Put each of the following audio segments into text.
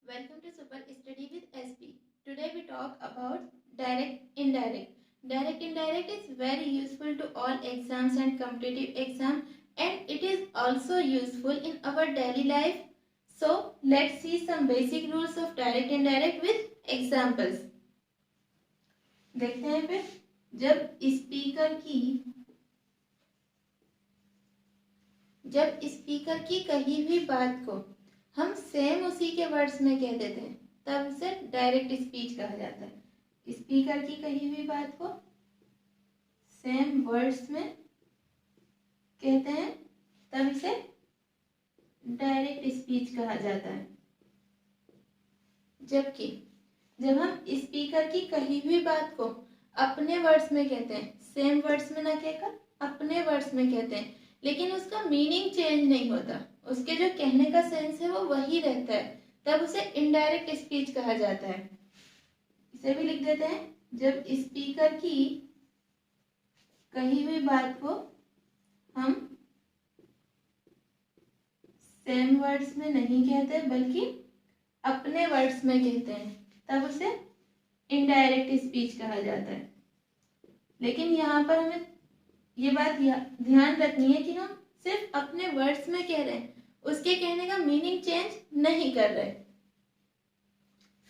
Welcome to Super Study with SP. Today we talk about direct indirect. Direct indirect is very useful to all exams and competitive exam, and it is also useful in our daily life. So let's see some basic rules of direct indirect with examples. देखते हैं फिर जब speaker की कही हुई बात को हम सेम उसी के वर्ड्स में कह देते हैं तब उसे डायरेक्ट स्पीच कहा जाता है। स्पीकर की कही हुई बात को सेम वर्ड्स में कहते हैं तब इसे डायरेक्ट स्पीच कहा जाता है। जबकि जब हम स्पीकर की कही हुई बात को अपने वर्ड्स में कहते हैं, सेम वर्ड्स में ना कहकर अपने वर्ड्स में कहते हैं, लेकिन उसका मीनिंग चेंज नहीं होता, उसके जो कहने का सेंस है वो वही रहता है, तब उसे इनडायरेक्ट स्पीच कहा जाता है। इसे भी लिख देते हैं, जब स्पीकर की कही हुई बात को हम सेम वर्ड्स में नहीं कहते बल्कि अपने वर्ड्स में कहते हैं तब उसे इनडायरेक्ट स्पीच कहा जाता है। लेकिन यहाँ पर हमें ये बात ध्यान रखनी है कि हम सिर्फ अपने वर्ड्स में कह रहे हैं, उसके कहने का मीनिंग चेंज नहीं कर रहे।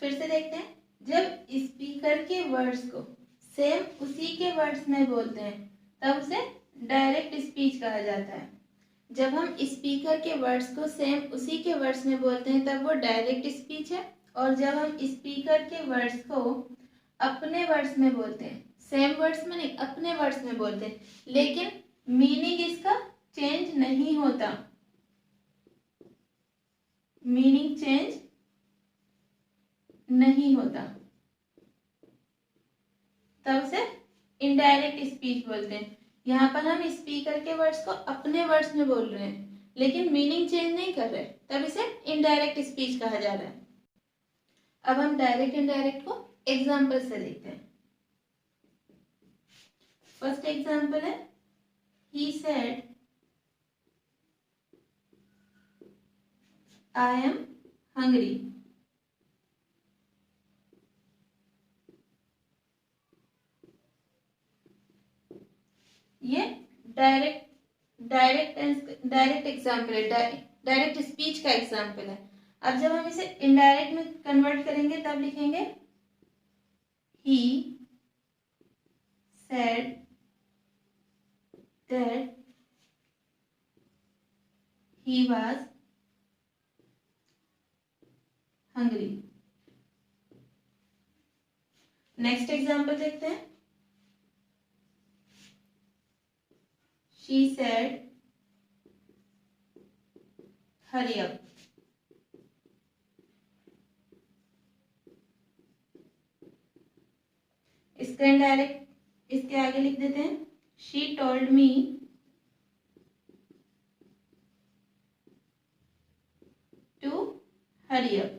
फिर से देखते हैं, जब स्पीकर के वर्ड्स को सेम उसी के वर्ड्स में बोलते हैं तब उसे डायरेक्ट स्पीच कहा जाता है। जब हम स्पीकर के वर्ड्स को सेम उसी के वर्ड्स में बोलते हैं तब वो डायरेक्ट स्पीच है, और जब हम स्पीकर के वर्ड्स को अपने वर्ड्स में बोलते हैं, सेम वर्ड्स में नहीं अपने वर्ड्स में बोलते हैं, लेकिन मीनिंग इसका चेंज नहीं होता, मीनिंग चेंज नहीं होता, तब उसे इनडायरेक्ट स्पीच बोलते हैं। यहाँ पर हम स्पीकर के वर्ड्स को अपने वर्ड्स में बोल रहे हैं लेकिन मीनिंग चेंज नहीं कर रहे, तब इसे इनडायरेक्ट स्पीच कहा जा रहा है। अब हम डायरेक्ट इनडायरेक्ट को एग्जाम्पल से देखते हैं। फर्स्ट एग्जाम्पल है, he said I am hungry. ये डायरेक्ट एग्जाम्पल है, डायरेक्ट स्पीच का एग्जाम्पल है। अब जब हम इसे इनडायरेक्ट में कन्वर्ट करेंगे तब लिखेंगे he said that he was hungry. Next example देखते हैं, she said hurry up. इसका इनडायरेक्ट इसके आगे लिख देते हैं, she told me to hurry up.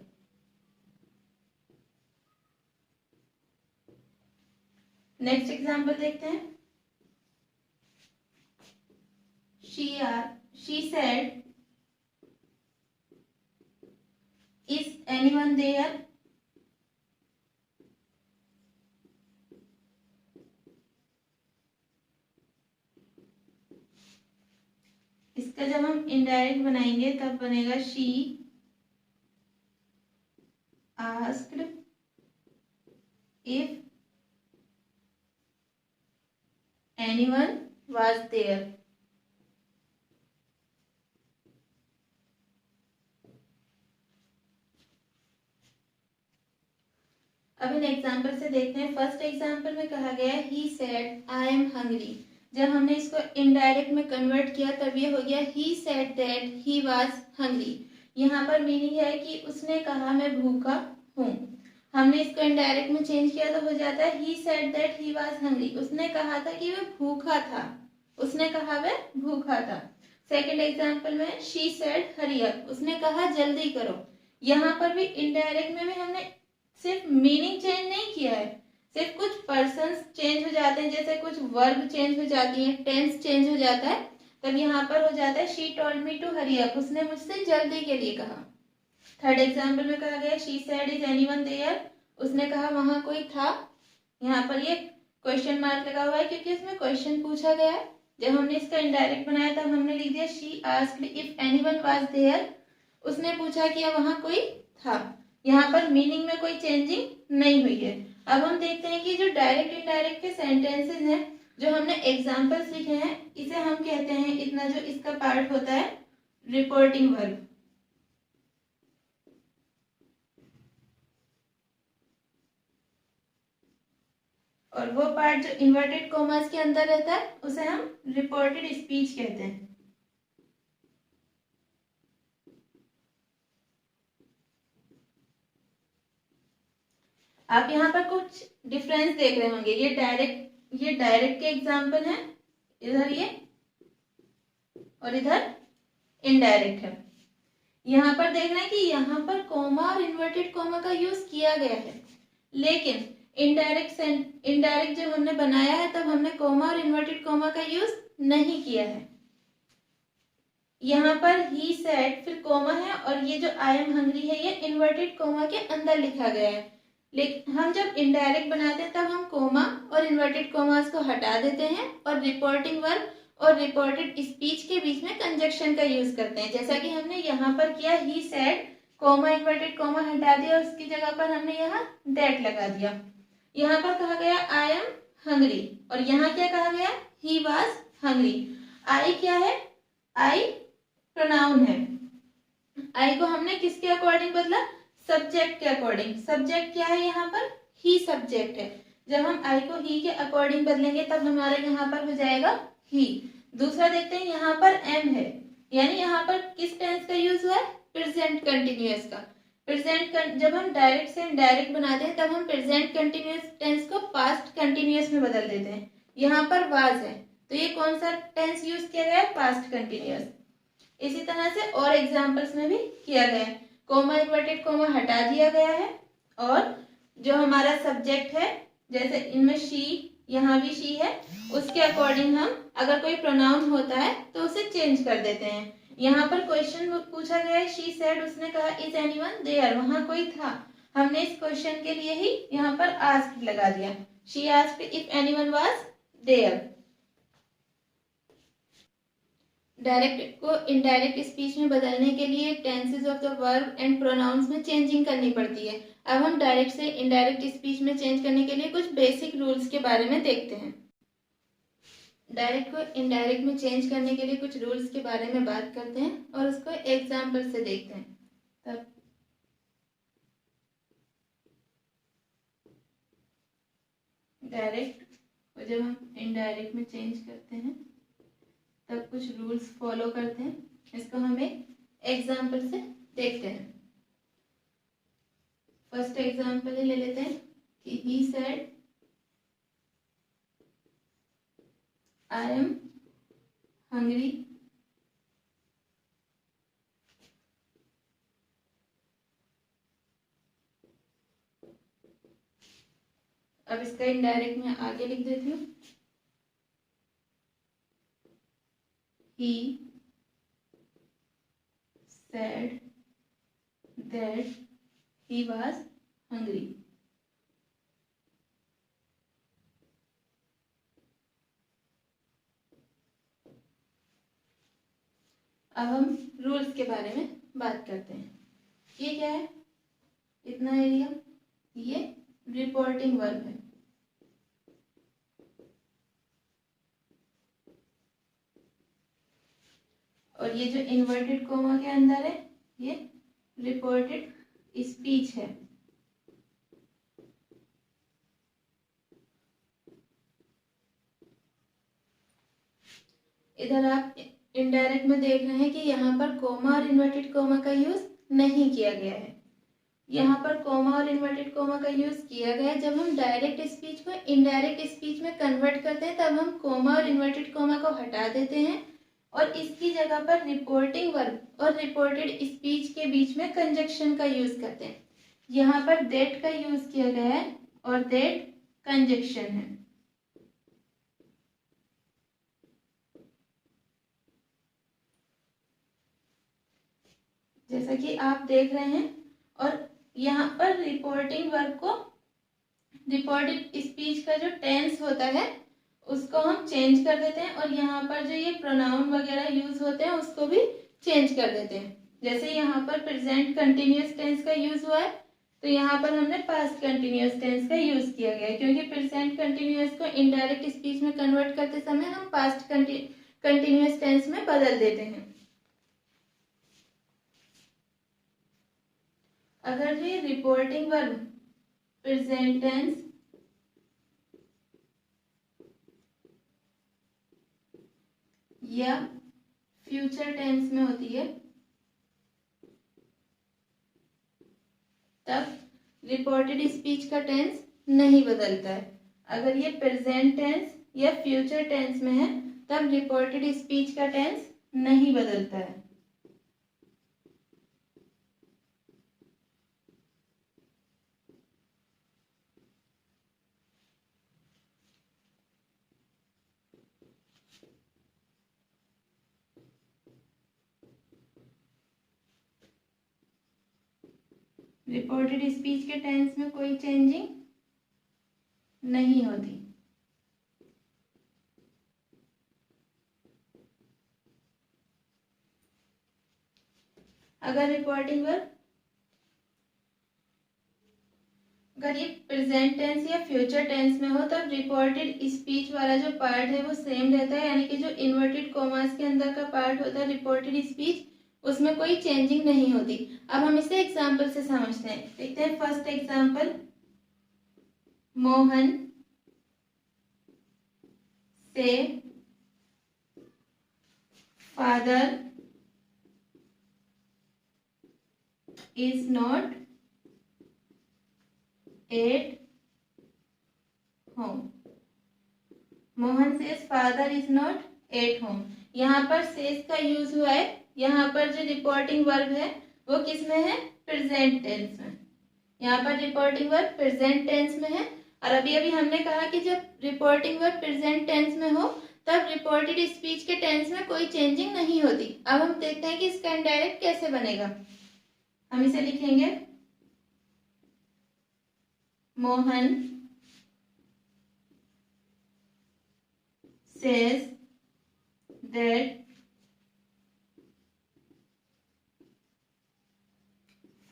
Next example देखते हैं, she said is anyone there? इसका जब हम इनडायरेक्ट बनाएंगे तब बनेगा she asked if anyone was there. अब इन एग्जाम्पल से देखते हैं। फर्स्ट एग्जाम्पल में कहा गया है he said I am hungry। जब हमने इसको इनडायरेक्ट में कन्वर्ट किया तब ये हो गया he said that he was hungry। यहाँ पर मीनिंग है कि उसने कहा मैं भूखा हूँ। हमने इसको इनडायरेक्ट में चेंज किया तो हो जाता है he said that he was hungry। उसने कहा था कि वह भूखा था, उसने कहा वह भूखा था। सेकंड एग्जाम्पल में she said hurry up, उसने कहा जल्दी करो। यहाँ पर भी इनडायरेक्ट में भी हमने सिर्फ मीनिंग चेंज नहीं किया है, सिर्फ कुछ पर्सन्स चेंज हो जाते हैं, जैसे कुछ वर्ब चेंज हो जाती है, टेंस चेंज हो जाता है, तब यहाँ पर हो जाता है she told me to hurry up, उसने मुझसे जल्दी के लिए कहा। थर्ड एग्जाम्पल में कहा गया she said is anyone there, उसने कहा वहां कोई था। यहाँ पर ये क्वेश्चन मार्क लगा हुआ है क्योंकि इसमें क्वेश्चन पूछा गया है। जब हमने इसका इनडायरेक्ट बनाया तब हमने लिख दिया she asked if anyone was there, उसने पूछा कि वहां कोई था। यहाँ पर मीनिंग में कोई चेंजिंग नहीं हुई है। अब हम देखते हैं कि जो डायरेक्ट इनडायरेक्ट के सेंटेंसेस हैं, जो हमने एग्जाम्पल्स लिखे हैं, इसे हम कहते हैं, इतना जो इसका पार्ट होता है रिपोर्टिंग वर्ब। और वो पार्ट जो इन्वर्टेड कॉमास के अंदर रहता है उसे हम रिपोर्टेड स्पीच कहते हैं। आप यहाँ पर कुछ डिफरेंस देख रहे होंगे। ये डायरेक्ट के एग्जाम्पल हैं, इधर ये और इधर इनडायरेक्ट है। यहाँ पर देख रहे हैं कि यहाँ पर कोमा और इन्वर्टेड कोमा का यूज किया गया है, लेकिन इनडायरेक्ट जब हमने बनाया है तब हमने कोमा और इन्वर्टेड कोमा का यूज नहीं किया है। यहाँ पर ही सेड फिर कोमा है और ये जो आई एम हंग्री है ये इन्वर्टेड कोमा के अंदर लिखा गया है। लेकिन हम जब इनडायरेक्ट बनाते हैं तब हम कोमा और इन्वर्टेड कोमास को हटा देते हैं और रिपोर्टिंग वर्ब और रिपोर्टेड स्पीच के बीच में कंजक्शन का यूज करते हैं, जैसा कि हमने यहाँ पर किया। He said coma inverted coma हटा दिया और उसकी जगह पर हमने यहाँ दैट लगा दिया। यहाँ पर कहा गया आई एम हंग्री और यहाँ क्या कहा गया ही वाज हंग्री। आई क्या है, आई प्रोनाउन है। आई को हमने किसके अकॉर्डिंग बदला, सब्जेक्ट के अकॉर्डिंग। सब्जेक्ट क्या है यहाँ पर, ही सब्जेक्ट है। जब हम आई को ही के अकॉर्डिंग बदलेंगे तब हमारे यहाँ पर हो जाएगा ही। दूसरा देखते हैं, यहाँ पर एम है, यानी यहाँ पर किस टेंस का यूज हुआ है, प्रेजेंट कंटिन्यूअस का। जब हम डायरेक्ट से इनडायरेक्ट बनाते हैं तब हम प्रेजेंट कंटिन्यूअस टेंस को पास्ट कंटिन्यूअस में बदल देते हैं। यहाँ पर वाज है तो ये कौन सा टेंस यूज किया गया है, पास्ट कंटिन्यूअस। इसी तरह से और एग्जाम्पल्स में भी किया गया है। कोमा इन्वर्टेड कोमा हटा दिया गया है और जो हमारा सब्जेक्ट है, जैसे इनमें शी, यहाँ भी शी है, उसके अकॉर्डिंग हम अगर कोई प्रोनाउन होता है तो उसे चेंज कर देते हैं। यहाँ पर क्वेश्चन पूछा गया है, शी सेड, उसने कहा इज एनीवन देयर, वहां कोई था। हमने इस क्वेश्चन के लिए ही यहाँ पर आस्क्ड लगा दिया। She asked if anyone was there. Direct को इनडायरेक्ट स्पीच में बदलने के लिए tenses of the verb and pronouns में चेंजिंग करनी पड़ती है। अब हम डायरेक्ट से इनडायरेक्ट स्पीच में चेंज करने के लिए कुछ बेसिक रूल्स के बारे में देखते हैं। डायरेक्ट को इनडायरेक्ट में चेंज करने के लिए कुछ रूल्स के बारे में बात करते हैं और उसको एग्जाम्पल से देखते हैं। तब डायरेक्ट को जब हम इनडायरेक्ट में चेंज करते हैं तब कुछ रूल्स फॉलो करते हैं। इसको हम एक एग्जाम्पल से देखते हैं। फर्स्ट एग्जाम्पल ले लेते हैं कि ही सेड आई एम हंग्री अब इसका इनडायरेक्ट में आगे लिख देती हूँ। He said that he was hungry. अब हम रूल्स के बारे में बात करते हैं। ये क्या है, इतना एरिया, ये रिपोर्टिंग वर्ब है। और ये जो इन्वर्टेड कोमा के अंदर है ये रिपोर्टेड स्पीच है। इधर आप इनडायरेक्ट में देख रहे हैं कि यहाँ पर कोमा और इन्वर्टेड कोमा का यूज नहीं किया गया है। यहाँ पर कोमा और इन्वर्टेड कोमा का यूज किया गया है। जब हम डायरेक्ट स्पीच को इनडायरेक्ट स्पीच में कन्वर्ट करते हैं तब हम कोमा और इन्वर्टेड कोमा को हटा देते हैं और इसकी जगह पर रिपोर्टिंग वर्ब और रिपोर्टेड स्पीच के बीच में कंजक्शन का यूज करते हैं। यहाँ पर दैट का यूज किया गया है और दैट कंजक्शन है। जैसा कि आप देख रहे हैं। और यहाँ पर रिपोर्टेड स्पीच का जो टेंस होता है उसको हम चेंज कर देते हैं, और यहाँ पर जो ये प्रोनाउन वगैरह यूज होते हैं उसको भी चेंज कर देते हैं। जैसे यहाँ पर प्रेजेंट कंटिन्यूअस टेंस का यूज हुआ है, तो यहाँ पर हमने पास्ट कंटिन्यूअस टेंस का यूज किया गया है, क्योंकि प्रेजेंट कंटिन्यूअस को इनडायरेक्ट स्पीच में कन्वर्ट करते समय हम पास्ट कंटिन्यूअस टेंस में बदल देते हैं। अगर जो ये रिपोर्टिंग वर्ब प्रेजेंट टेंस या फ्यूचर टेंस में होती है, तब रिपोर्टेड स्पीच का टेंस नहीं बदलता है। अगर ये प्रेजेंट टेंस या फ्यूचर टेंस में है तब रिपोर्टेड स्पीच का टेंस नहीं बदलता है। रिपोर्टेड स्पीच के टेंस में कोई चेंजिंग नहीं होती। अगर रिपोर्टिंग वर्ब अगर ये प्रेजेंट टेंस या फ्यूचर टेंस में हो तब रिपोर्टेड स्पीच वाला जो पार्ट है वो सेम रहता है, यानी कि जो इन्वर्टेड कॉमास के अंदर का पार्ट होता है रिपोर्टेड स्पीच, उसमें कोई चेंजिंग नहीं होती। अब हम इसे एग्जाम्पल से समझते हैं। देखते हैं फर्स्ट एग्जाम्पल, मोहन से father is not at home. Mohan says father is not at home. यहाँ पर सेज का यूज हुआ है। यहाँ पर जो रिपोर्टिंग वर्ब है वो किस में है? प्रेजेंट टेंस में। यहाँ पर रिपोर्टिंग वर्ब प्रेजेंट टेंस में है, और अभी अभी हमने कहा कि जब रिपोर्टिंग वर्ब प्रेजेंट टेंस में हो तब रिपोर्टेड स्पीच के टेंस में कोई चेंजिंग नहीं होती। अब हम देखते हैं कि इसका इनडायरेक्ट कैसे बनेगा। हम इसे लिखेंगे, Mohan says that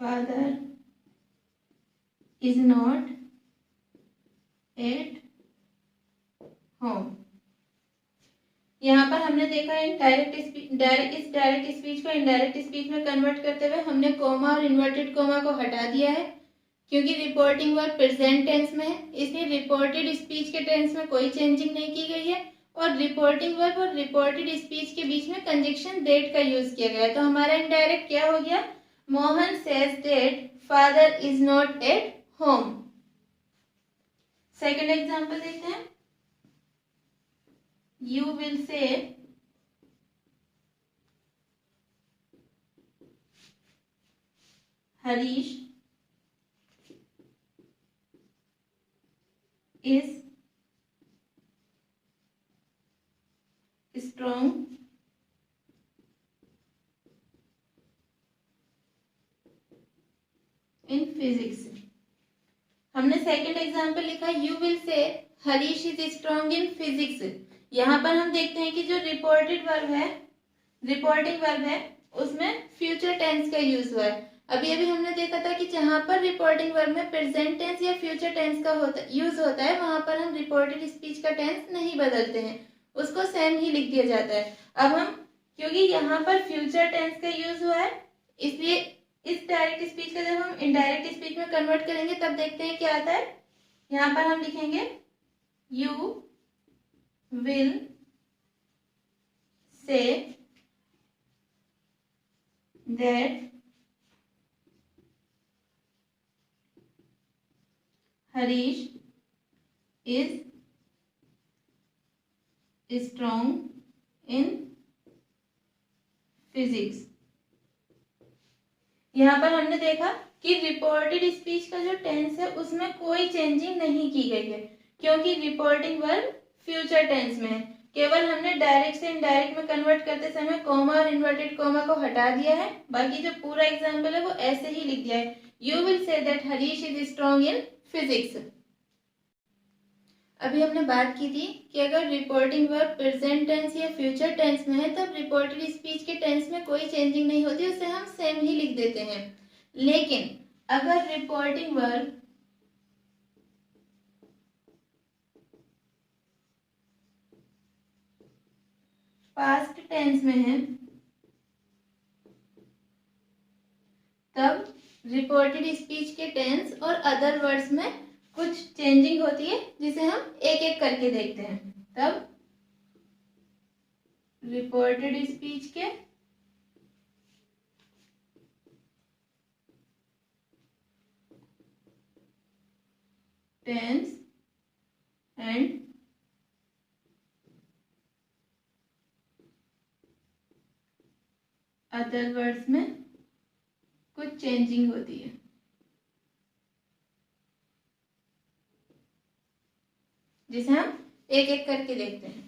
father is not at home। यहाँ पर हमने देखा इस डायरेक्ट स्पीच को इनडायरेक्ट स्पीच में कन्वर्ट करते हुए हमने कोमा और इन्वर्टेड कोमा को हटा दिया है, क्योंकि रिपोर्टिंग वर्ब प्रेजेंट टेंस में है, इसलिए रिपोर्टेड स्पीच के टेंस में कोई चेंजिंग नहीं की गई है, और रिपोर्टिंग वर्ब और रिपोर्टेड स्पीच के बीच में कंजक्शन दैट का यूज किया गया है। तो हमारा इनडायरेक्ट क्या हो गया? Mohan says that father is not at home. Second example देखते हैं, you will say Harish is strong in physics। हमने सेकेंड एग्जाम्पल लिखा, you will say Harish is strong in physics. यहाँ पर हम देखते हैं कि जो रिपोर्टिंग वर्ब है उसमें फ्यूचर टेंस का यूज हुआ है। अभी अभी हमने देखा था कि जहां पर रिपोर्टिंग वर्ब में प्रेजेंट टेंस या फ्यूचर टेंस का यूज होता है वहां पर हम रिपोर्टेड स्पीच का टेंस नहीं बदलते हैं, उसको सेम ही लिख दिया जाता है। अब हम क्योंकि यहाँ पर फ्यूचर टेंस का यूज हुआ है इसलिए इस डायरेक्ट स्पीच का जब हम इनडायरेक्ट स्पीच में कन्वर्ट करेंगे तब देखते हैं क्या आता है। यहाँ पर हम लिखेंगे, you will say that Harish is strong in physics. यहाँ पर हमने देखा कि रिपोर्टेड स्पीच का जो टेंस है उसमें कोई चेंजिंग नहीं की गई है, क्योंकि रिपोर्टिंग वर्ब फ्यूचर टेंस में है। केवल हमने डायरेक्ट से इनडायरेक्ट में कन्वर्ट करते समय कॉमा और इन्वर्टेड कॉमा को हटा दिया है, बाकी जो पूरा एग्जाम्पल है वो ऐसे ही लिख दिया है। You will say that Harish is strong in physics. अभी हमने बात की थी कि अगर रिपोर्टिंग वर्ब प्रेजेंट टेंस या फ्यूचर टेंस में है तब रिपोर्टेड स्पीच के टेंस में कोई चेंजिंग नहीं होती, उसे हम सेम ही लिख देते हैं। लेकिन अगर रिपोर्टिंग वर्ब पास्ट टेंस में है तब रिपोर्टेड स्पीच के टेंस और अदर वर्ड्स में कुछ चेंजिंग होती है, जिसे हम एक एक करके देखते हैं। तब रिपोर्टेड स्पीच के टेंस एंड अदर वर्ड्स में कुछ चेंजिंग होती है। जिसे हम एक एक करके देखते हैं।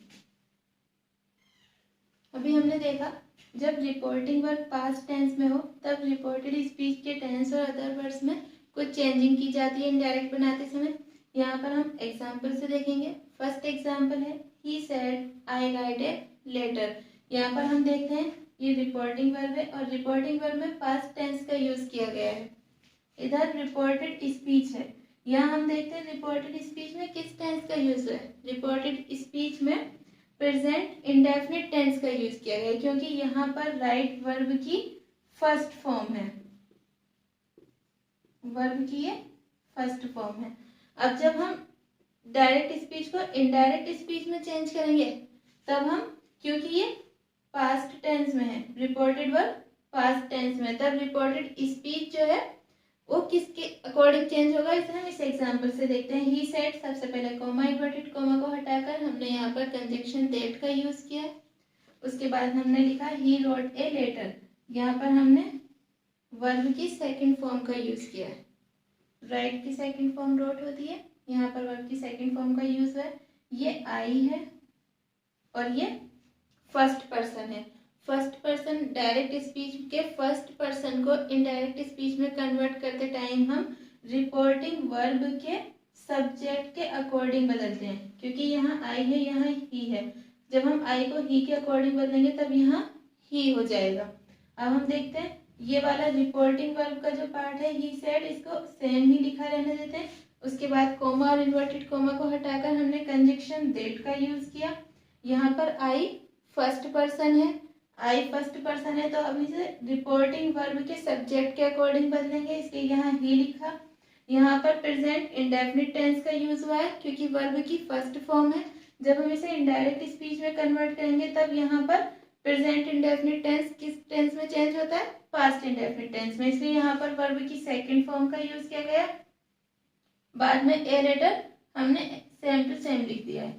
अभी हमने देखा जब रिपोर्टिंग वर्ब पास्ट टेंस में हो तब रिपोर्टेड स्पीच के टेंस और अदर वर्ड्स में कुछ चेंजिंग की जाती है इनडायरेक्ट बनाते समय। यहाँ पर हम एग्जाम्पल से देखेंगे। फर्स्ट एग्जाम्पल है he said I write a letter. यहाँ पर हम देखते हैं ये रिपोर्टिंग वर्ब है और रिपोर्टिंग वर्ब में पास्ट टेंस का यूज किया गया है। इधर रिपोर्टेड स्पीच है, यहाँ हम देखते हैं रिपोर्टेड स्पीच में किस टेंस का यूज है। रिपोर्टेड स्पीच में प्रेजेंट इंडेफिनिट टेंस का यूज किया गया है, क्योंकि यहाँ पर राइट वर्ब की फर्स्ट फॉर्म है। वर्ब की ये फर्स्ट फॉर्म है। अब जब हम डायरेक्ट स्पीच को इनडायरेक्ट स्पीच में चेंज करेंगे तब हम, क्योंकि ये पास्ट टेंस में है, रिपोर्टेड वर्ब पास्ट टेंस में, तब रिपोर्टेड स्पीच जो है वो किसके अकॉर्डिंग चेंज होगा, इसे हम इस एग्जांपल से देखते हैं। ही सेड, सबसे पहले कॉमा इन्वर्टेड कॉमा को हटाकर हमने यहाँ पर कंजक्शन दैट का यूज किया है। उसके बाद हमने लिखा ही रोट ए लेटर, यहाँ पर हमने वर्ब की सेकंड फॉर्म का यूज किया है। राइट की सेकंड फॉर्म रोट होती है, यहाँ पर वर्ब की सेकंड फॉर्म का यूज है। ये आई है और ये फर्स्ट पर्सन है। फर्स्ट पर्सन डायरेक्ट स्पीच के फर्स्ट पर्सन को इनडायरेक्ट स्पीच में कन्वर्ट करते टाइम हम रिपोर्टिंग वर्ब के सब्जेक्ट के अकॉर्डिंग बदलते हैं, क्योंकि यहाँ आई है यहाँ ही है। जब हम आई को ही के अकॉर्डिंग बदलेंगे तब यहाँ ही हो जाएगा। अब हम देखते हैं ये वाला रिपोर्टिंग वर्ब का जो पार्ट है ही सेड, इसको सेम ही लिखा रहने देते हैं। उसके बाद कोमा और इन्वर्टेड कोमा को हटाकर हमने कंजक्शन दैट का यूज किया। यहाँ पर आई फर्स्ट पर्सन है, आई फर्स्ट पर्सन है तो अब इसे रिपोर्टिंग वर्ब के सब्जेक्ट के अकॉर्डिंग बदलेंगे, इसलिए यहाँ ही लिखा। यहाँ पर प्रेजेंट इंडेफिनिट टेंस का यूज हुआ है क्योंकि वर्ब की फर्स्ट फॉर्म है। जब हम इसे इनडायरेक्ट स्पीच में कन्वर्ट करेंगे तब यहाँ पर प्रेजेंट इंडेफिनिट टेंस किस टेंस में चेंज होता है, पास्ट इंडेफिनिट टेंस में, इसलिए यहाँ पर वर्ब की सेकंड फॉर्म का यूज किया गया। बाद में ए लेटर हमने सेम टू सेम लिख दिया है।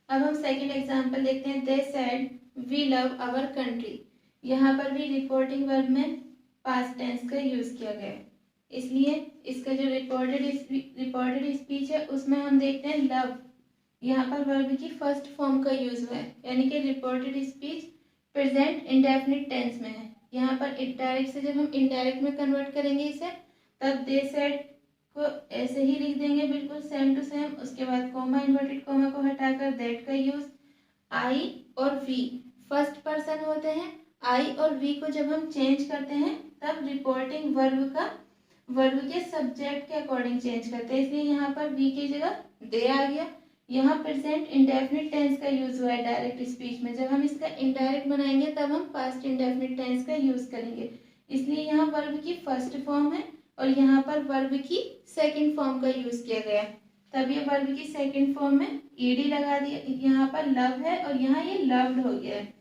अब हम सेकंड एग्जांपल देखते हैं। They said we love our country, यहाँ पर भी रिपोर्टिंग वर्ब में पास्ट टेंस का यूज किया गया है, इसलिए इसका जो रिपोर्टेड स्पीच है उसमें हम देखते हैं लव, यहाँ पर वर्ब की फर्स्ट फॉर्म का यूज हुआ है, यानी कि reported speech present indefinite tense में है। यहाँ पर इनडायरेक्ट से जब हम इनडायरेक्ट में कन्वर्ट करेंगे इसे, तब दे सेड को ऐसे ही लिख देंगे बिल्कुल सेम टू सेम। उसके बाद कोमा इन्वर्टेड कोमा को हटाकर दैट का यूज। आई और वी फर्स्ट पर्सन होते हैं, आई और वी को जब हम चेंज करते हैं तब रिपोर्टिंग वर्ब के सब्जेक्ट के अकॉर्डिंग चेंज करते हैं, इसलिए यहाँ पर वी की जगह दे आ गया। यहाँ प्रेजेंट इंडेफिनिट टेंस का यूज हुआ है डायरेक्ट स्पीच में, जब हम इसका इनडायरेक्ट बनाएंगे तब हम पास्ट इंडेफिनिट टेंस का यूज करेंगे, इसलिए यहाँ वर्ब की फर्स्ट फॉर्म है और यहाँ पर वर्ब की सेकंड फॉर्म का यूज किया गया। तब ये वर्ब की सेकंड फॉर्म में ईडी लगा दिया, यहाँ पर लव है और यहाँ ये लव्ड हो गया है।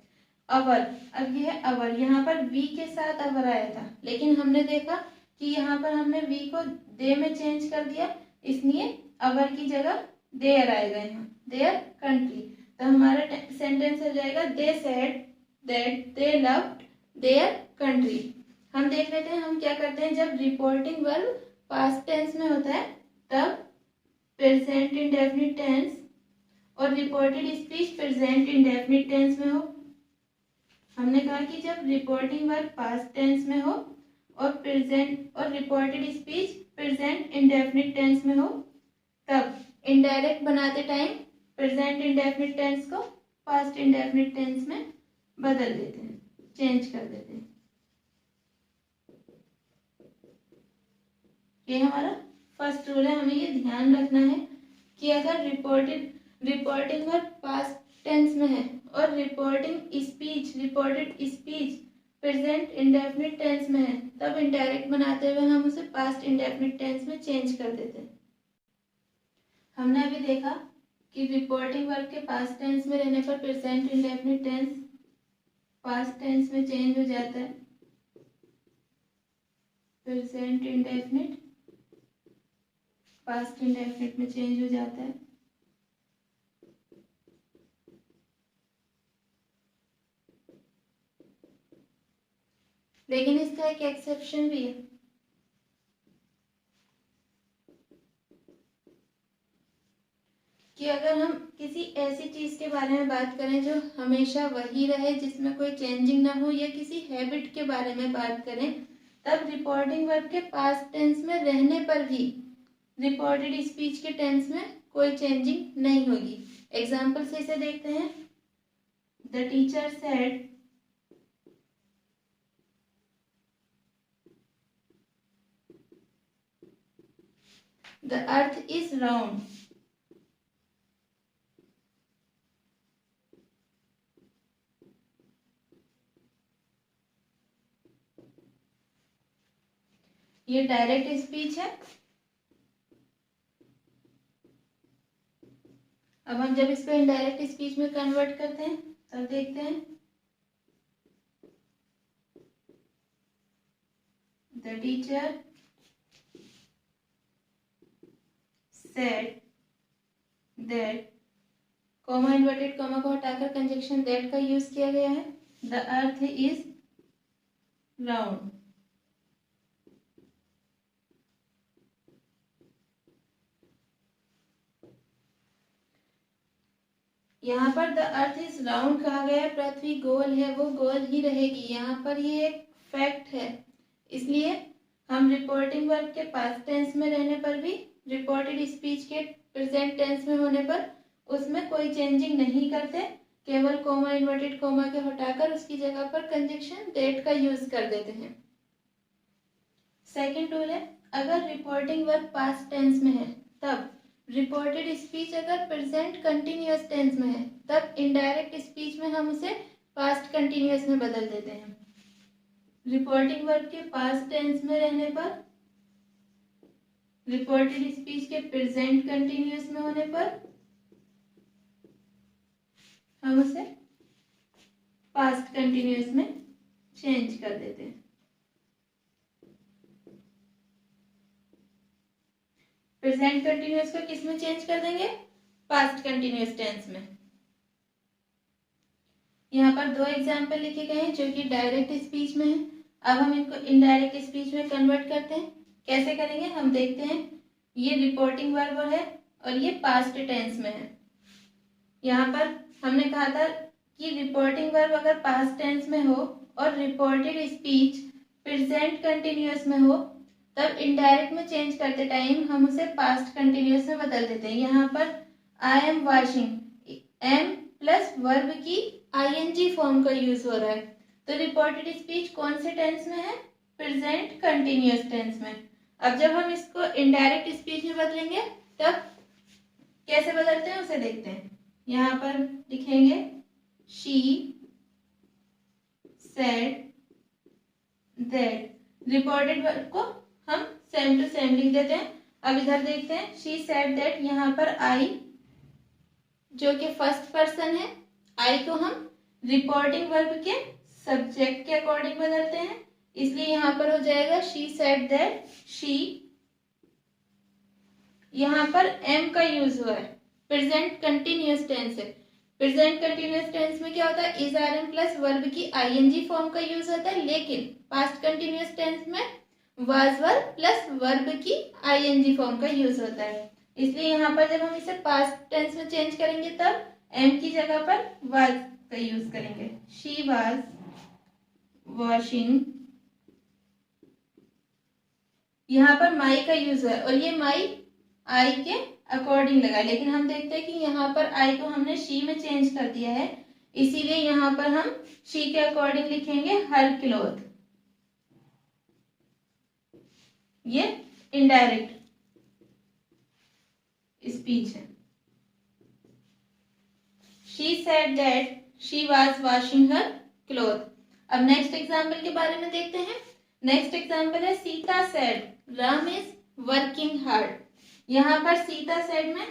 अवर, अब ये है अवर, यहाँ पर वी के साथ अवर आया था, लेकिन हमने देखा कि यहाँ पर हमने वी को दे में चेंज कर दिया, इसलिए अवर की जगह देयर आएगा यहाँ, देयर कंट्री। तो हमारा सेंटेंस हो जाएगा they said that they loved their country. हम देख लेते हैं हम क्या करते हैं। जब रिपोर्टिंग वर्ब पास्ट टेंस में होता है तब प्रेजेंट इंडेफिनिट टेंस और reported speech present indefinite tense में हो। हमने कहा कि जब रिपोर्टिंग वर्ब पास्ट टेंस में हो और reported speech present indefinite tense में हो, तब इनडायरेक्ट बनाते टाइम प्रेजेंट इंडेफिनिट टेंस को पास्ट इंडेफिनिट टेंस में बदल देते हैं, चेंज कर देते हैं। ये हमारा फर्स्ट रूल है। हमें ये ध्यान रखना है कि अगर रिपोर्टिंग वर्ब पास्ट टेंस में है और reported speech present indefinite tense में है, तब इनडायरेक्ट बनाते हुए हम उसे पास्ट इंडेफिनिट टेंस में चेंज कर देते हैं। हमने अभी देखा कि रिपोर्टिंग वर्ब के पास्ट टेंस में रहने पर present indefinite tense past tense में चेंज हो जाता है। प्रेजेंट इंडेफिनिट पास्ट इंडेफिनिट में चेंज हो जाता है। लेकिन इसका एक एक्सेप्शन भी है कि अगर हम किसी ऐसी चीज के बारे में बात करें जो हमेशा वही रहे, जिसमें कोई चेंजिंग ना हो, या किसी हैबिट के बारे में बात करें, तब रिपोर्टिंग वर्ब के पास्ट टेंस में रहने पर भी रिपोर्टेड स्पीच के टेंस में कोई चेंजिंग नहीं होगी। एग्जाम्पल से इसे देखते हैं। The teacher said the earth is round. ये डायरेक्ट स्पीच है। अब हम जब इसको इनडायरेक्ट स्पीच में कन्वर्ट करते हैं तब देखते हैं। The teacher said that, comma inverted comma को हटाकर कंजक्शन दैट का यूज किया गया है। The earth is round. यहाँ पर द अर्थ इज राउंड कहा गया है, पृथ्वी गोल है, वो गोल ही रहेगी। यहाँ पर ये एक फैक्ट है, इसलिए हम रिपोर्टिंग वर्ब के पास्ट टेंस में रहने पर भी रिपोर्टेड स्पीच के प्रेजेंट टेंस में होने पर उसमें कोई चेंजिंग नहीं करते, केवल कोमा इन्वर्टेड कोमा के हटाकर उसकी जगह पर कंजक्शन दैट का यूज कर देते हैं। सेकंड रूल है, अगर रिपोर्टिंग वर्ब पास्ट टेंस में है तब रिपोर्टेड स्पीच अगर प्रेजेंट कंटिन्यूअस टेंस में है, तब इनडायरेक्ट स्पीच में हम उसे पास्ट कंटिन्यूअस में बदल देते हैं। रिपोर्टिंग वर्ब के पास्ट टेंस में रहने पर रिपोर्टेड स्पीच के प्रेजेंट कंटिन्यूअस में होने पर हम उसे पास्ट कंटिन्यूअस में चेंज कर देते हैं। प्रेजेंट कंटिन्यूअस को किस में चेंज कर देंगे? पास्ट कंटिन्यूअस टेंस में। यहाँ पर दो एग्जाम्पल लिखे गए हैं जो कि डायरेक्ट स्पीच में है। अब हम इनको इनडायरेक्ट स्पीच में कन्वर्ट करते हैं। कैसे करेंगे हम देखते हैं। ये रिपोर्टिंग वर्ब है और ये पास्ट टेंस में है। यहाँ पर हमने कहा था कि रिपोर्टिंग वर्ब अगर पास्ट टेंस में हो और रिपोर्टेड स्पीच प्रेजेंट कंटिन्यूअस में हो, तब इनडायरेक्ट में चेंज करते टाइम हम उसे पास्ट कंटिन्यूअस में बदल देते हैं। यहाँ पर I am washing, am plus verb की आईएनजी फॉर्म का यूज हो रहा है, तो रिपोर्टेड स्पीच कौन से टेंस में है? प्रेजेंट कंटिन्यूअस टेंस में। अब जब हम इसको इनडायरेक्ट स्पीच में बदलेंगे तब कैसे बदलते हैं उसे देखते हैं। यहाँ पर लिखेंगे she said that. Reported verb को हम सेम टू सेम लिख देते हैं। अब इधर देखते हैं शी सेड दैट, यहाँ पर आई जो कि फर्स्ट पर्सन है, आई को हम रिपोर्टिंग वर्ब के सब्जेक्ट के अकॉर्डिंग बदलते हैं, इसलिए यहाँ पर हो जाएगा शी सेड दैट शी। यहाँ पर एम का यूज हुआ है, प्रेजेंट कंटिन्यूअस टेंस है। प्रेजेंट कंटिन्यूअस टेंस में क्या होता है? Is are am plus verb की आईएनजी फॉर्म का यूज होता है, लेकिन पास्ट कंटिन्यूअस टेंस में वाज वर्ब प्लस वर्ब की आईएनजी फॉर्म का यूज होता है। इसलिए यहाँ पर जब हम इसे पास्ट टेंस में चेंज करेंगे तब एम की जगह पर वाज का यूज करेंगे। शी वाज वॉशिंग, यहाँ पर माई का यूज है और ये माई आई के अकॉर्डिंग लगा, लेकिन हम देखते हैं कि यहाँ पर आई को हमने शी में चेंज कर दिया है, इसीलिए यहाँ पर हम शी के अकॉर्डिंग लिखेंगे हर क्लॉथ। ये इनडायरेक्ट स्पीच है। She said that she was washing her cloth. अब नेक्स्ट एग्जाम्पल के बारे में देखते हैं। नेक्स्ट एग्जाम्पल है Sita said Ram is working hard. यहाँ पर सीता सेड में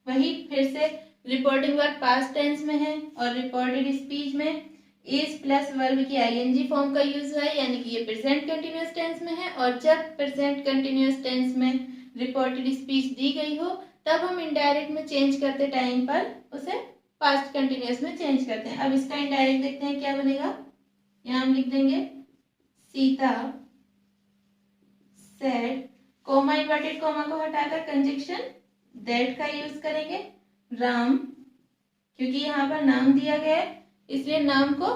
वही फिर से रिपोर्टिंग वर्ब पास्ट टेंस में है और रिपोर्टेड स्पीच में इज प्लस वर्ब की आईएनजी फॉर्म का यूज हुआ है, यानी कि ये प्रेजेंट कंटिन्यूअस टेंस में है। और जब प्रेजेंट कंटिन्यूअस टेंस में रिपोर्टेड स्पीच दी गई हो तब हम इनडायरेक्ट में चेंज करते टाइम पर उसे पास्ट कंटिन्यूअस में चेंज करते हैं। अब इसका इनडायरेक्ट देखते हैं क्या बनेगा। यहाँ हम लिख देंगे Sita said, coma inverted coma को हटाकर कंजक्शन दैट का यूज करेंगे। राम, क्योंकि यहाँ पर नाम दिया गया है इसलिए नाम को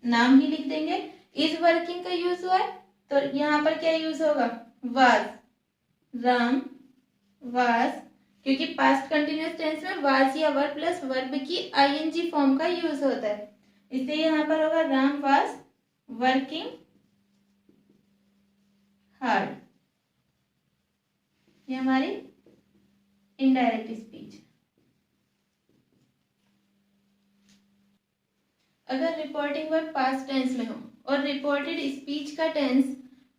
नाम ही लिख देंगे। इज वर्किंग का यूज हुआ है तो यहाँ पर क्या यूज होगा, वाज। राम वाज, क्योंकि पास्ट कंटिन्यूअस टेंस में वाज या वर प्लस वर्ब की आईएनजी फॉर्म का यूज होता है, इसलिए यहाँ पर होगा राम वाज वर्किंग हार्ड। ये हमारी इनडायरेक्ट स्पीच। अगर रिपोर्टिंग वर्ब पास्ट टेंस में हो और रिपोर्टेड स्पीच का टेंस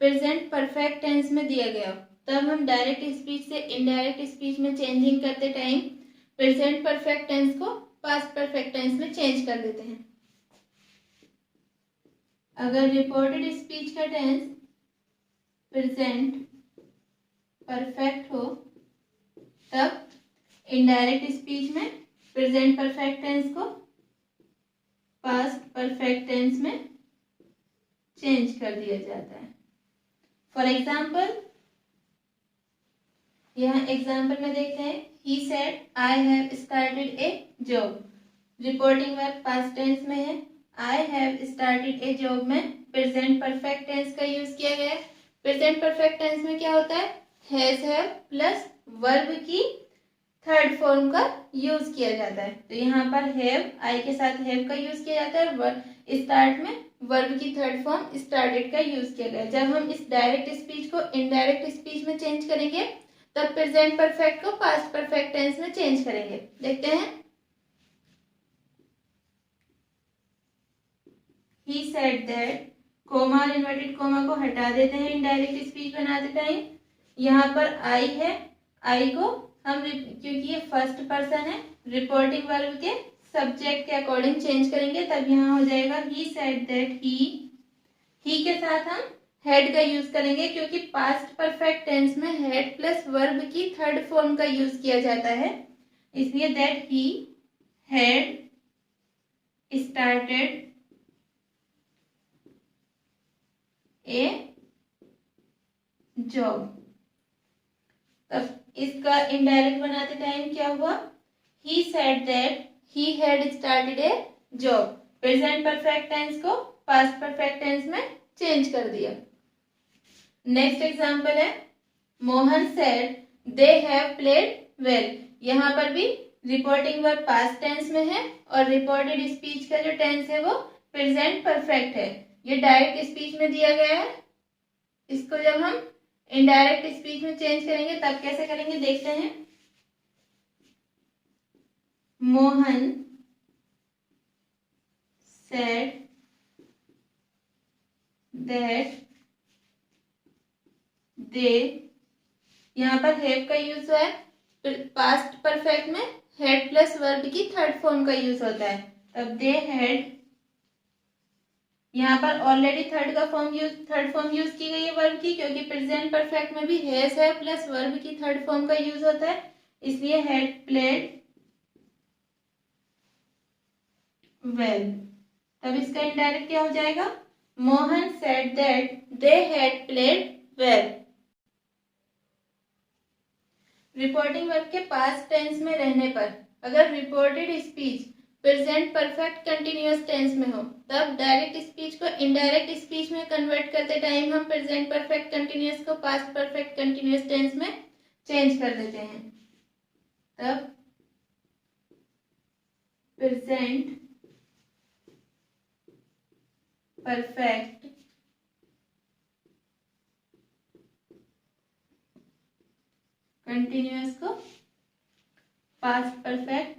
प्रेजेंट परफेक्ट टेंस में दिया गया हो तब हम डायरेक्ट स्पीच से इनडायरेक्ट स्पीच में चेंजिंग करते टाइम प्रेजेंट परफेक्ट टेंस को पास्ट परफेक्ट टेंस में चेंज कर देते हैं। अगर रिपोर्टेड स्पीच का टेंस प्रेजेंट परफेक्ट हो तब इनडायरेक्ट स्पीच में प्रेजेंट परफेक्ट टेंस को पास्ट परफेक्ट टेंस में चेंज कर दिया जाता है। फॉर एग्जाम्पल, यहाँ एग्जाम्पल में देखते हैं he said I have started a job. Reporting verb past tense में है, I have started a job में प्रेजेंट परफेक्ट टेंस का यूज किया गया है। प्रेजेंट परफेक्ट टेंस में क्या होता है, हैज हैव प्लस वर्ब की थर्ड फॉर्म का यूज किया जाता है। तो यहाँ पर हैव आई के साथ हैव का यूज किया जाता है और स्टार्ट में वर्ब की थर्ड फॉर्म स्टार्टेड का यूज किया गया है। जब हम इस डायरेक्ट स्पीच को इनडायरेक्ट स्पीच में चेंज करेंगे तब प्रेजेंट परफेक्ट को पास्ट परफेक्ट टेंस में चेंज करेंगे। देखते हैं, ही सेड दैट, कोमा और इन्वर्टेड कोमा को हटा देते हैं इनडायरेक्ट स्पीच बनाते टाइम। यहाँ पर आई है, आई को हम क्योंकि ये फर्स्ट पर्सन है रिपोर्टिंग वर्ब के सब्जेक्ट के अकॉर्डिंग चेंज करेंगे, तब यहाँ हो जाएगा ही सेड दैट ही के साथ हम हेड का यूज करेंगे क्योंकि पास्ट परफेक्ट टेंस में हेड प्लस वर्ब की थर्ड फॉर्म का यूज किया जाता है, इसलिए that he had started a job. तब इसका इनडायरेक्ट बनाते टाइम क्या हुआ, he said that he had started a job. Present perfect tense को पास्ट परफेक्ट टेंस में चेंज कर दिया। नेक्स्ट एग्जांपल है Mohan said they have played well. यहाँ पर भी रिपोर्टिंग वर्ब पास्ट टेंस में है और रिपोर्टेड स्पीच का जो टेंस है वो प्रेजेंट परफेक्ट है। ये डायरेक्ट स्पीच में दिया गया है, इसको जब हम इनडायरेक्ट स्पीच में चेंज करेंगे तब कैसे करेंगे देखते हैं। मोहन सेड दैट दे, यहाँ पर हैव का यूज हुआ है, पास्ट परफेक्ट में हेड प्लस वर्ब की थर्ड फॉर्म का यूज होता है। तब दे हैड, यहाँ पर ऑलरेडी थर्ड फॉर्म यूज की गई है वर्ब की, क्योंकि प्रेजेंट परफेक्ट में भी हैज है प्लस वर्ब की थर्ड फॉर्म का यूज होता है, इसलिए हैड प्लेड वेल। तब इसका इनडायरेक्ट क्या हो जाएगा, Mohan said that they had played well. Reporting verb के पास्ट टेंस में रहने पर अगर reported speech present perfect continuous tense में हो तब डायरेक्ट स्पीच को इनडायरेक्ट स्पीच में कन्वर्ट करते टाइम हम प्रेजेंट परफेक्ट कंटिन्यूअस को पास्ट परफेक्ट कंटिन्यूअस टेंस में चेंज कर देते हैं। तब प्रेजेंट परफेक्ट कंटिन्यूअस को पास्ट परफेक्ट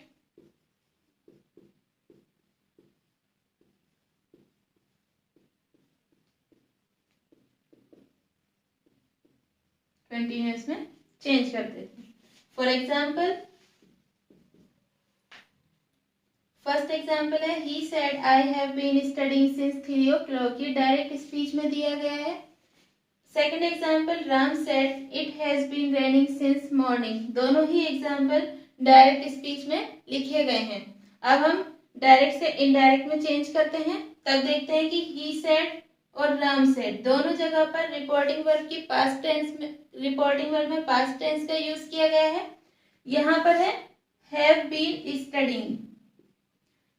कंटिन्यूअस में चेंज कर देते हैं। फॉर एग्जाम्पल, फर्स्ट एग्जाम्पल है he said I have been studying since 3 o'clock, ये डायरेक्ट स्पीच में दिया गया है। Second example Ram said it has been raining since morning, दोनों ही एग्जाम्पल डायरेक्ट स्पीच में लिखे गए हैं। अब हम डायरेक्ट से इनडायरेक्ट में चेंज करते हैं, तब देखते हैं कि ही सेड और राम सेड दोनों जगह पर रिपोर्टिंग वर्ब की पास्ट टेंस में रिपोर्टिंग वर्ब में पास्ट टेंस का यूज किया गया है। यहाँ पर है have been studying.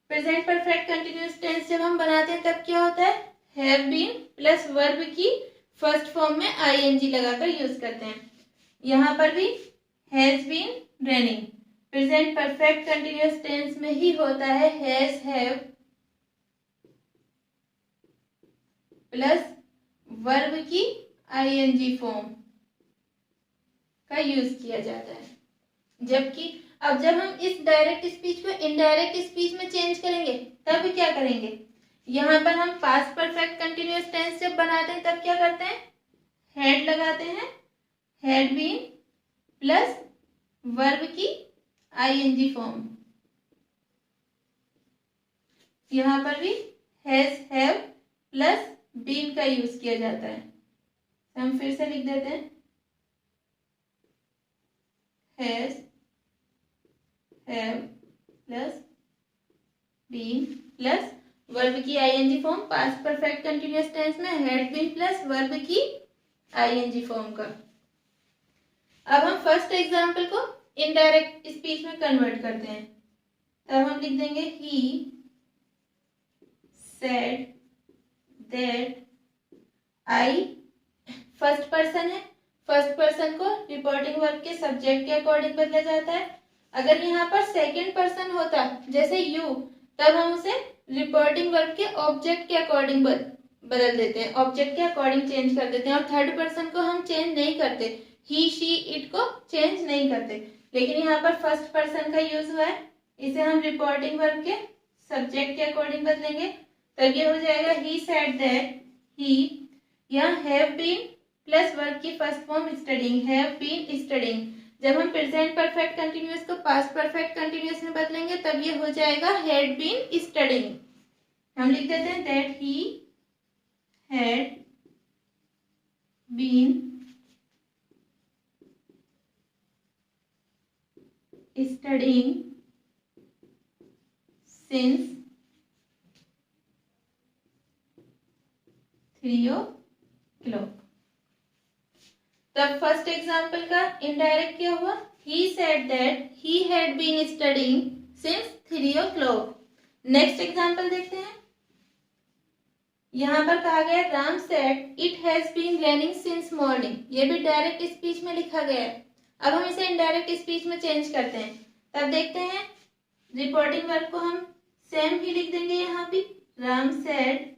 Present perfect continuous tense जब हम बनाते हैं तब क्या होता है, हैव बीन प्लस वर्ब की फर्स्ट फॉर्म में आईएनजी लगाकर यूज करते हैं। यहाँ पर भी has been raining present perfect continuous tense में ही होता है हैज हैव प्लस वर्ब की आईएनजी फॉर्म का यूज किया जाता है। जबकि अब जब हम इस डायरेक्ट स्पीच को इनडायरेक्ट स्पीच में चेंज करेंगे तब क्या करेंगे, यहाँ पर हम पास्ट परफेक्ट कंटिन्यूअस टेंस जब बनाते हैं तब क्या करते हैं, हैड लगाते हैं, हैड बीन प्लस वर्ब की आईएनजी फॉर्म। यहाँ पर भी हैज हैव प्लस बीन का यूज किया जाता है। हम फिर से लिख देते हैं has have plus been plus verb की ING form, past perfect continuous tense में हैड बीन प्लस वर्ब की आईएनजी फॉर्म का। अब हम फर्स्ट एग्जांपल को इनडायरेक्ट स्पीच में कन्वर्ट करते हैं, तब हम लिख देंगे he said that I, first person है, फर्स्ट पर्सन को रिपोर्टिंग वर्ब के सब्जेक्ट के अकॉर्डिंग बदला जाता है। अगर यहाँ पर सेकंड पर्सन होता जैसे यू, तब हम उसे रिपोर्टिंग वर्ब के ऑब्जेक्ट के अकॉर्डिंग बदल देते हैं, ऑब्जेक्ट के अकॉर्डिंग चेंज कर देते हैं। और थर्ड पर्सन को हम चेंज नहीं करते, ही शी इट को चेंज नहीं करते। लेकिन यहाँ पर फर्स्ट पर्सन का यूज हुआ है, इसे हम रिपोर्टिंग वर्ब के सब्जेक्ट के अकॉर्डिंग बदलेंगे, तब ये हो जाएगा ही सेड दैट ही, यहाँ हैव बीन प्लस वर्ब की first form studying, have been studying. जब हम प्रेजेंट परफेक्ट कंटिन्यूअस को पास्ट परफेक्ट कंटिन्यूअस में बदलेंगे तब ये हो जाएगा हैड बीन स्टडीइंग। हम लिख देते हैं that he had been studying since 3 o'clock। तब फर्स्ट एग्जाम्पल का इनडायरेक्ट क्या हुआ, he said that he had been studying since 3 o'clock। Next example देखते हैं, यहाँ पर कहा गया Ram said it has been raining since morning, ये भी डायरेक्ट स्पीच में लिखा गया है। अब हम इसे इनडायरेक्ट स्पीच में चेंज करते हैं, तब देखते हैं रिपोर्टिंग वर्ब को हम सेम ही लिख देंगे। यहाँ भी Ram said,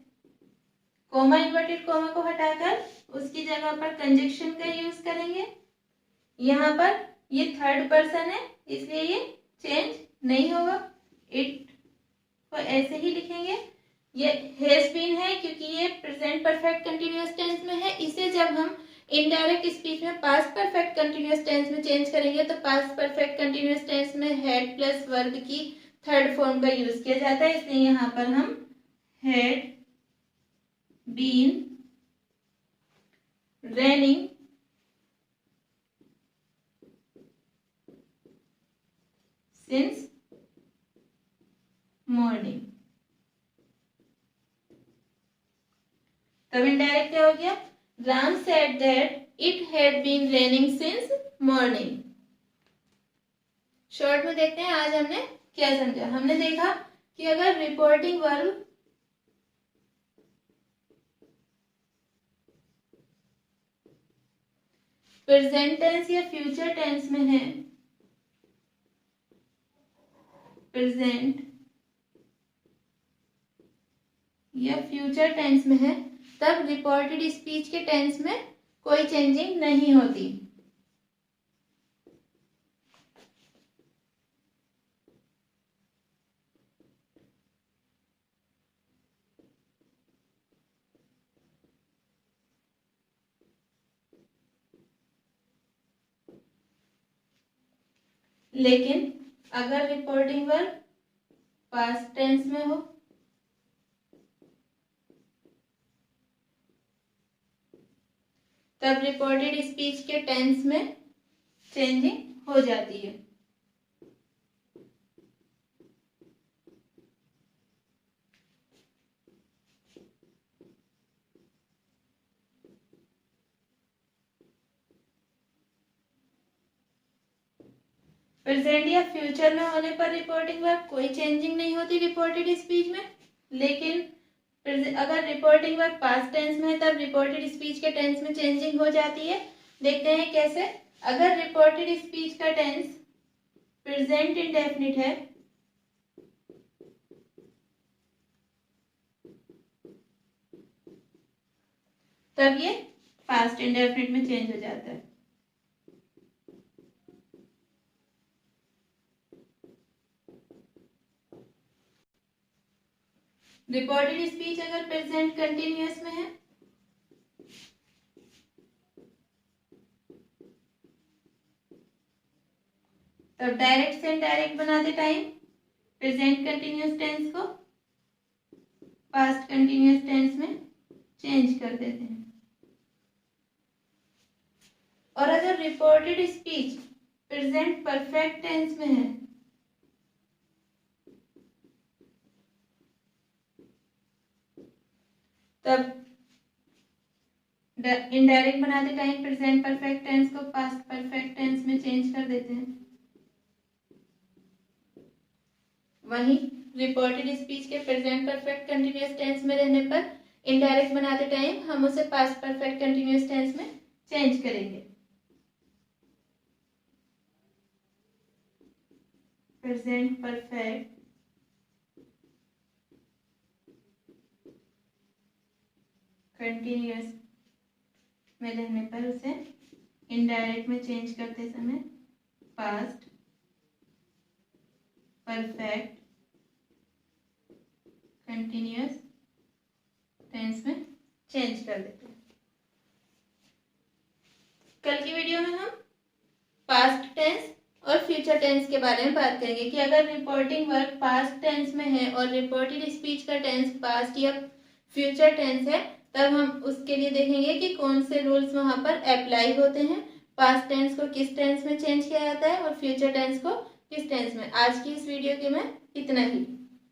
coma inverted coma को हटाकर उसकी जगह पर कंजक्शन का यूज करेंगे। यहाँ पर ये थर्ड पर्सन है इसलिए ये चेंज नहीं होगा, इट को ऐसे ही लिखेंगे। ये हैज बीन है क्योंकि ये प्रेजेंट परफेक्ट कंटिन्यूअस टेंस में है, इसे जब हम इनडायरेक्ट स्पीच में पास्ट परफेक्ट कंटिन्यूअस टेंस में चेंज करेंगे तो पास्ट परफेक्ट कंटिन्यूअस टेंस में हैड प्लस वर्ब की थर्ड फॉर्म का यूज किया जाता है, इसलिए यहाँ पर हम had been raining since morning. तब इनडायरेक्ट क्या हो गया, Ram said that it had been raining since morning. Short में देखते हैं आज हमने क्या समझा। हमने देखा कि अगर रिपोर्टिंग वर्ब प्रेजेंट टेंस या फ्यूचर टेंस में है, प्रेजेंट या फ्यूचर टेंस में है, तब रिपोर्टेड स्पीच के टेंस में कोई चेंजिंग नहीं होती। लेकिन अगर रिपोर्टिंग वर्ब पास्ट टेंस में हो, तब रिपोर्टेड स्पीच के टेंस में चेंजिंग हो जाती है। प्रेजेंट या फ्यूचर में होने पर रिपोर्टिंग वर्ब कोई चेंजिंग नहीं होती रिपोर्टेड स्पीच में। लेकिन अगर रिपोर्टिंग वर्ब पास्ट टेंस में है तब रिपोर्टेड स्पीच के टेंस में चेंजिंग हो जाती है। देखते हैं कैसे। अगर रिपोर्टेड स्पीच का टेंस प्रेजेंट इंडेफिनिट है तब ये पास्ट इंडेफिनिट में चेंज हो जाता है। रिपोर्टेड स्पीच अगर प्रेजेंट कंटिन्यूअस में है तब डायरेक्ट से इनडायरेक्ट बनाते टाइम प्रेजेंट कंटिन्यूअस टेंस को पास्ट कंटिन्यूअस टेंस में चेंज कर देते हैं। और अगर reported speech present perfect tense में है तब इनडायरेक्ट बनाते टाइम प्रेजेंट परफेक्ट टेंस को पास्ट परफेक्ट टेंस में चेंज कर देते हैं। वहीं रिपोर्टेड स्पीच के प्रेजेंट परफेक्ट कंटिन्यूअस टेंस में रहने पर इनडायरेक्ट बनाते टाइम हम उसे पास्ट परफेक्ट कंटिन्यूअस टेंस में चेंज करेंगे। प्रेजेंट परफेक्ट कंटिन्यूअस में रहने पर उसे इनडायरेक्ट में चेंज करते समय पास्ट परफेक्ट कंटिन्यूअस टेंस में चेंज कर देते हैं। कल की वीडियो में हम पास्ट टेंस और फ्यूचर टेंस के बारे में बात करेंगे कि अगर रिपोर्टिंग वर्ब पास्ट टेंस में है और रिपोर्टेड स्पीच का टेंस पास्ट या फ्यूचर टेंस है तब हम उसके लिए देखेंगे कि कौन से रूल्स वहां पर अप्लाई होते हैं। पास्ट टेंस को किस टेंस में चेंज किया जाता है और फ्यूचर टेंस को किस टेंस में। आज की इस वीडियो के में इतना ही।